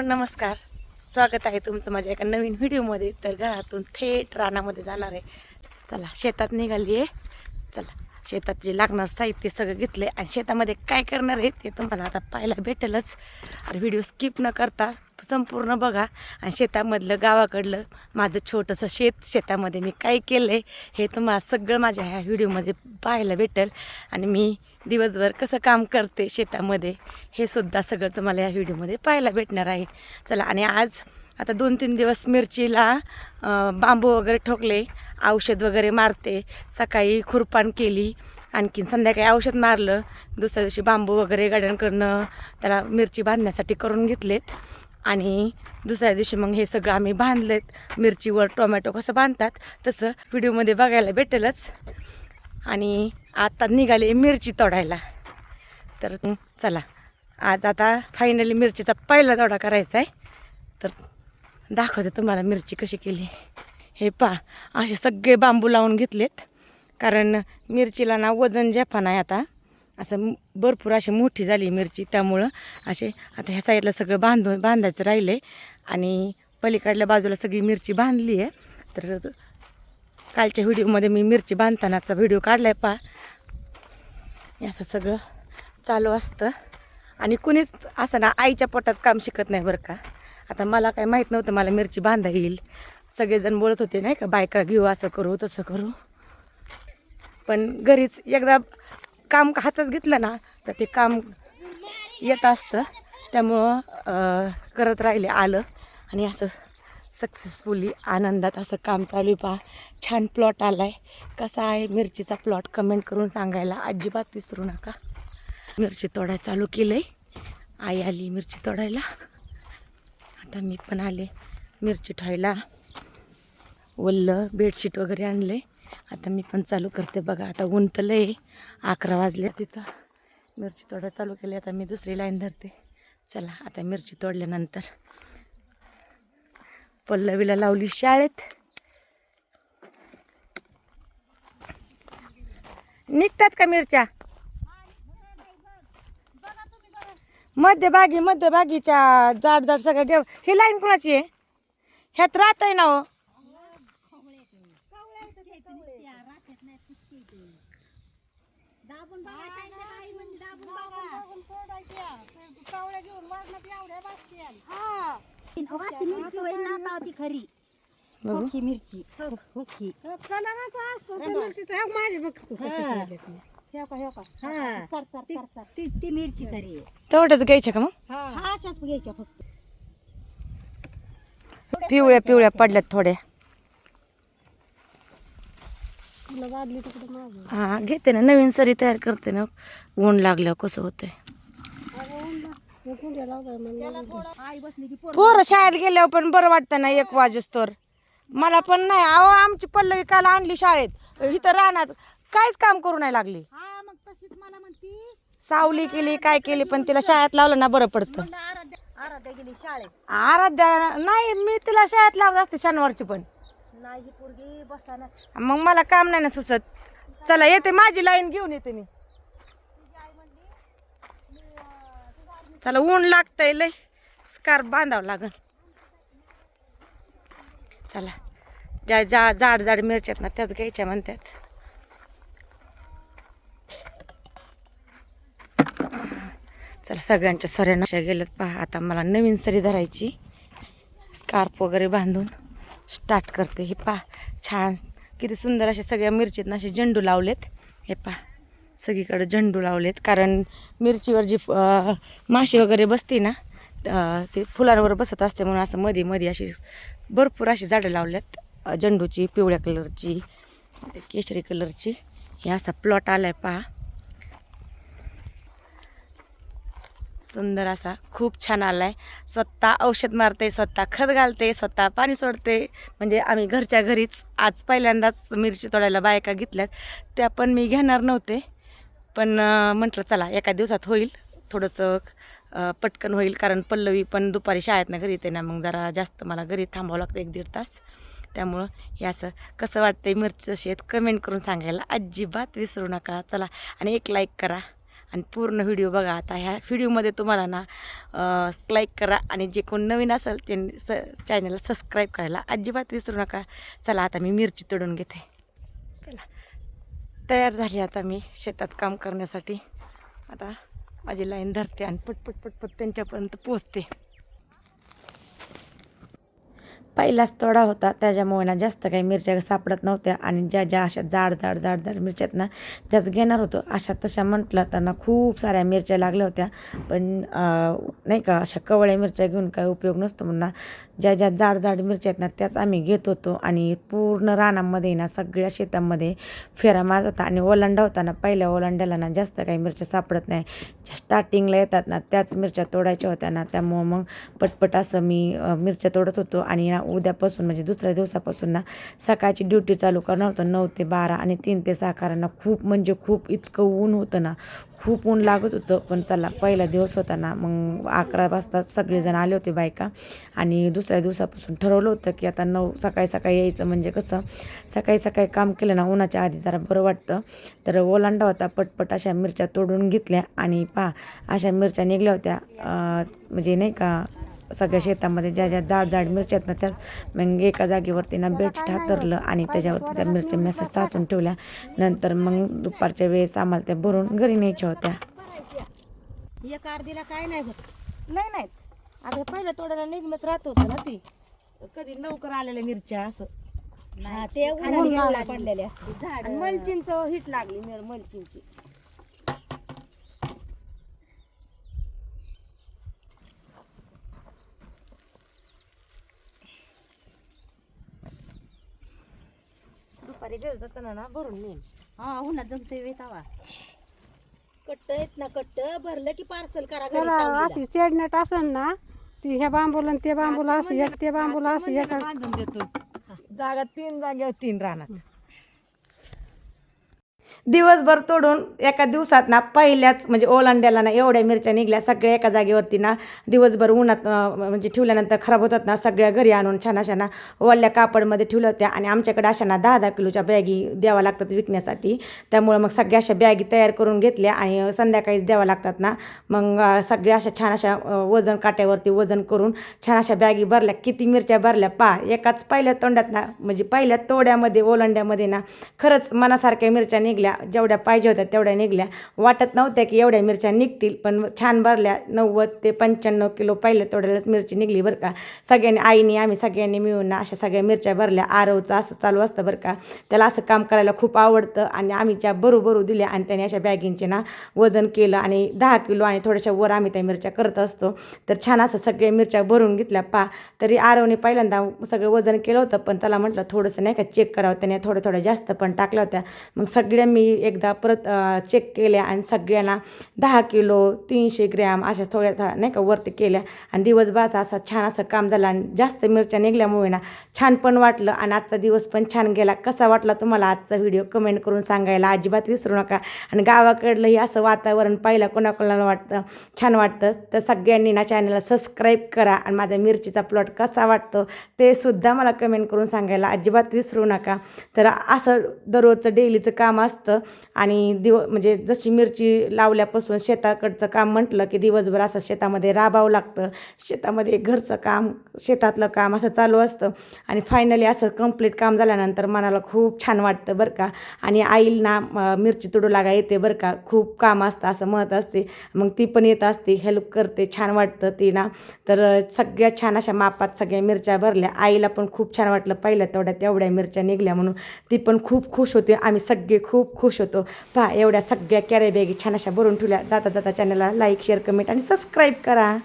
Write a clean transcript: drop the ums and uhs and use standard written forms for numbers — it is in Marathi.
नमस्कार. स्वागत आहे तुमचं माझ्या एका नवीन व्हिडिओमध्ये. तर घरातून थेट रानामध्ये जाणार आहे. चला शेतात निघाली आहे. चला शेतात जे लागणार साहित्य सगळं घेतलं आहे आणि शेतामध्ये काय करणार आहे ते तुम्हाला आता पाहायला भेटेलच. आणि व्हिडिओ स्किप न करता संपूर्ण बघा. आणि शेतामधलं गावाकडलं माझं छोटंसं शेतामध्ये मी काय केलं आहे हे तुम्हाला सगळं माझ्या ह्या व्हिडिओमध्ये पाहायला भेटेल. आणि मी दिवसभर कसं काम करते शेतामध्ये हे सुद्धा सगळं तुम्हाला या व्हिडिओमध्ये पाहायला भेटणार आहे. चला आणि आज आता 2-3 दिवस मिरचीला बांबू वगैरे ठोकले, औषध वगैरे मारते. सकाळी खुरपान केली, आणखीन संध्याकाळी औषध मारलं. दुसऱ्या दिवशी बांबू वगैरे गाड्यांकडनं त्याला मिरची बांधण्यासाठी करून घेतलेत. आणि दुसऱ्या दिवशी मग हे सगळं आम्ही बांधलेत. मिरचीवर टोमॅटो कसं बांधतात तसं व्हिडिओमध्ये बघायला भेटेलच. आणि आता निघाले मिरची तोडायला. तर चला आज आता फायनली मिरचीचा पहिला तोडा करायचा आहे. तर दाखवते तुम्हाला मिरची कशी केली. हे पहा, असे सगळे बांबू लावून घेतलेत. कारण मिरचीला ना वजन झेपा नाही आता. असं भरपूर अशी मोठी झाली मिरची, त्यामुळं असे आता ह्या साईडला सगळं बांधायचं राहिले. आणि पलीकडल्या बाजूला सगळी मिरची बांधली आहे. तर कालच्या व्हिडिओमध्ये मी मिरची बांधतानाचा व्हिडिओ काढला आहे पहा. असं सगळं चालू असतं. आणि कुणीच असं ना आईच्या पोटात काम शिकत नाही बरं का. आता मला काय माहीत नव्हतं मला मिरची बांधा येईल. सगळेजण बोलत होते नाही का, बायका घेऊ, असं करू तसं करू. पण घरीच एकदा काम हातात घेतलं ना तर ते काम येत असतं. त्यामुळं करत राहिले आलं. आणि असं सक्सेसफुली आनंदात असं काम चालू आहे पहा. छान प्लॉट आला आहे. कसा आहे मिरचीचा प्लॉट कमेंट करून सांगायला अजिबात विसरू नका. मिरची तोडायला चालू केलं आहे. आई आली मिरची तोडायला. आता मी पण आले मिरची ठेवायला. वल्लं बेडशीट वगैरे आणले. आता मी पण चालू करते बघा. आता ऊन तर लय 11 वाजले. तिथं मिरची तोडायला चालू केली. आता मी दुसरी लाईन धरते. चला आता मिरची तोडल्यानंतर पल्लवीला लावली शाळेत. निघतात का मिरच्या? मध्यभागीच्या जाड जाड सगळ्या देव. ही लाईन कुणाची आहे? ह्यात राहत आहे ना हो. खरी मिरची ती मिरची खरी आहे. तेवढंच घ्यायच्या का मग? अशाच घ्यायच्या फक्त. पिवळ्या पिवळ्या पडल्यात थोड्या. हा घेते ना, नवीन सरी तयार करते ना. ऊन लागल्यावर कसं होतंय. पोरं शाळेत गेल्यावर पण बरं वाटतं ना 1 वाजेस्तोवर. मला पण नाही. अहो आमची पल्लवी काल आणली शाळेत. इथं राहणार काहीच काम करू नाही लागली. मग तशीच मला म्हणती. सावली केली काय केली पण तिला शाळेत लावलं ना बरं पडतं. आराध्या गेली शाळेत. आराध्या नाही, मी तिला शाळेत लावत असते शनिवारची. पण नाही पोरगी बसाना. मग मला काम नाही ना सुचत. चला येते, माझी लाईन घेऊन येते मी. चला ऊन लागतंय लय. स्कार्फ बांधावं लागल. चला ज्या जाड जाड मिरच्यात ना त्याच घ्यायच्या म्हणतात. चला सगळ्यांच्या सऱ्या नशा गेल्यात पहा. आता मला नवीन सरी धरायची. स्कार्फ वगैरे बांधून स्टार्ट करते. हे पहा छान किती सुंदर असे सगळ्या मिरचीत ना असे झेंडू लावलेत. हे पहा सगळीकडे झेंडू लावलेत. कारण मिरचीवर जी माशी वगैरे बसते ना ते फुलांवर बसत असते म्हणून असं मध्ये मध्ये अशी भरपूर अशी झाडं लावल्यात. झेंडूची, पिवळ्या कलरची, केशरी कलरची. हे असा प्लॉट आलाय पहा. सुंदर असा खूप छान आलाय. स्वतः औषध मारते, स्वतः खत घालते, स्वतः पाणी सोडते. म्हणजे आम्ही घरच्या घरीच. आज पहिल्यांदाच मिरची तोडायला बायका घेतल्यात. त्या पण मी घेणार नव्हते, पण म्हटलं चला एका दिवसात होईल, थोडंसं पटकन होईल. कारण पल्लवी पण दुपारी शाळेतनं घरी येते ना, मग जरा जास्त मला घरी थांबावं लागतं 1-1.5 तास. त्यामुळं हे असं कसं वाटतंय मिरचीचं शेत कमेंट करून सांगायला अजिबात विसरू नका. चला आणि एक लाईक करा. आणि पूर्ण व्हिडिओ बघा. आता ह्या व्हिडिओमध्ये तुम्हाला ना लाईक करा आणि जे कोण नवीन असेल त्यांनी चॅनलला सबस्क्राईब करायला अजिबात विसरू नका. चला आता मी मिरची तोडून घेते. चला तयार झाली आता मी शेतात काम करण्यासाठी. आता माझी लाईन धरते आणि पटपट पटपट त्यांच्यापर्यंत पोचते. पहिलाच तोडा होता त्याच्यामुळे ना जास्त काही मिरच्या सापडत नव्हत्या आणि ज्या ज्या अशा जाड जाड जाड जाड मिरच्या आहेत ना त्याच घेणार होतो. अशा तशा म्हटलं तर ना खूप साऱ्या मिरच्या लागल्या होत्या, पण नाही का अशा कवळ्या मिरच्या घेऊन काही उपयोग नसतो म्हणून ना ज्या ज्या जाड जाड मिरच्या आहेत ना त्याच आम्ही घेत होतो. आणि पूर्ण रानामध्ये ना सगळ्या शेतामध्ये फेरा मारत होता. आणि ओलांडा होता ना, पहिल्या ओलांड्याला ना जास्त काही मिरच्या सापडत नाही, ज्या स्टार्टिंगला येतात ना त्याच मिरच्या तोडायच्या होत्या ना. त्यामुळं मग पटपट असं मी मिरच्या तोडत होतो. आणि उद्यापासून म्हणजे दुसऱ्या दिवसापासून ना सकाळची ड्युटी चालू करणार होतं 9 ते 12 आणि 3 ते 6. कारण खूप म्हणजे खूप इतकं ऊन होतं ना, खूप ऊन लागत होतं. पण चला पहिला दिवस होता ना, मग 11 वाजता सगळेजण आले होते बायका. आणि दुसऱ्या दिवसापासून ठरवलं होतं की आता सकाळी सकाळी यायचं, म्हणजे कसं सकाळी सकाळी काम केलं ना उन्हाच्या आधी जरा बरं वाटतं. तर ओलांडा होता, पटपट अशा मिरच्या तोडून घेतल्या. आणि अशा मिरच्या निघल्या होत्या म्हणजे नाही का सगळ्या शेतामध्ये ज्या ज्या जाड जाड मिरच्या आहेत ना त्याच मग एका जागेवरती ना बेडशीट हातरलं आणि त्याच्यावरती त्या मिरच्या मी असं साचून ठेवल्या. नंतर मग दुपारच्या वेळेस आम्हाला त्या भरून घरी न्यायच्या होत्या. एक अर्धीला काय नाही होत. नाही आता पहिल्या तोडायला निघणंच राहत होतं ना, ती कधी लवकर आलेल्या मिरच्या असं हा, ते उन्हाळ्याला पडलेले असते झाड. आणि मल्चिंचं हिट लागली मल्चिंची. दुपारी घरी जाताना ना भरून नेईन. हा उन्हात जमते वेतावा कट्ट येत ना, कट्ट भरलं की पार्सल करा घरी त्याला सावलीला. अशी चेडणट असेल ना ती ह्या बांबूला आणि त्या बांबूला अशी एक, त्या बांबूला अशी एक. बांधून देतो. जागा 3 जागेवर 3 रानात दिवसभर तोडून एका दिवसात ना पहिल्याच म्हणजे ओलांड्याला ना एवढ्या मिरच्या निघल्या सगळ्या एका जागेवरती ना. दिवसभर उन्हात म्हणजे ठेवल्यानंतर खराब होतात ना, सगळ्या घरी आणून छान अशा ना ओल्या कापडमध्ये ठेवल्या होत्या. आणि आमच्याकडे अशा ना 10-10 किलोच्या बॅगी द्याव्या लागतात विकण्यासाठी. त्यामुळं मग सगळ्या अशा बॅगी तयार करून घेतल्या आणि संध्याकाळीच द्याव्या लागतात ना. मग सगळ्या अशा छान अशा वजन काट्यावरती वजन करून छान अशा बॅगी भरल्या. किती मिरच्या भरल्या एकाच पहिल्या तोंडात ना, म्हणजे पहिल्या तोड्यामध्ये ओलांड्यामध्ये ना खरंच मनासारख्या मिरच्या निघल्या. जेवढ्या पाहिजे होत्या तेवढ्या निघल्या. वाटत नव्हत्या की एवढ्या मिरच्या निघतील, पण छान भरल्या. 90 ते 95 किलो पहिल्या तोड्यालाच मिरची निघली बरं का. सगळ्यांनी आम्ही सगळ्यांनी मिळून ना अशा सगळ्या मिरच्या भरल्या. आरवचं असं चालू असतं बरं का, त्याला असं काम करायला खूप आवडतं. आणि आम्ही त्या भरू दिल्या आणि त्याने अशा बॅगींचे ना वजन केलं. आणि 10 किलो आणि थोड्याशा वर आम्ही त्या मिरच्या करत असतो. तर छान असं सगळ्या मिरच्या भरून घेतल्या. तरी आरवने पहिल्यांदा सगळं वजन केलं होतं, पण त्याला म्हटलं थोडंसं नाही का चेक करावं. त्याने थोड्या जास्त पण टाकल्या होत्या. मग सगळ्या मी एकदा परत चेक केल्या आणि सगळ्यांना 10 किलो 300 ग्रॅम अशा थोड्या नाही का वरती केल्या. आणि दिवसभराचं असं छान असं काम झालं. आणि जास्त मिरच्या निघल्यामुळे ना छान पण वाटलं. आणि आजचा दिवस पण छान गेला. कसा वाटला तुम्हाला आजचा व्हिडिओ कमेंट करून सांगायला अजिबात विसरू नका. आणि गावाकडलंही असं वातावरण पाहिलं कोणाकोणाला वाटतं छान वाटतं, तर सगळ्यांनी ना चॅनलला सबस्क्राईब करा. आणि माझ्या मिरचीचा प्लॉट कसा वाटतो ते सुद्धा मला कमेंट करून सांगायला अजिबात विसरू नका. तर असं दररोजचं डेलीचं काम असतं. आणि म्हणजे जशी मिरची लावल्यापासून शेताकडचं काम म्हटलं की दिवसभर असं शेतामध्ये राबावं लागतं. शेतामध्ये घरचं काम शेतातलं काम असं चालू असतं. आणि फायनली असं कंप्लीट काम झाल्यानंतर मनाला खूप छान वाटतं बरं का. आणि आईला ना मिरची तोडू लागा येते बरं का. खूप काम असतं असं म्हणत असते, मग ती पण येत असते, हेल्प करते, छान वाटतं ती ना. तर सगळ्या छान अशा मापात सगळ्या मिरच्या भरल्या. आईला पण खूप छान वाटलं पहिल्या तेवढ्यात एवढ्या मिरच्या निघल्या म्हणून. ती पण खूप खुश होते. आम्ही सगळे खूप खुश होतो. एवढ्या सगळ्या कॅरी बॅगी छान अशा भरून ठेवल्या. जाता चॅनलला लाईक शेअर कमेंट आणि सबस्क्राईब करा.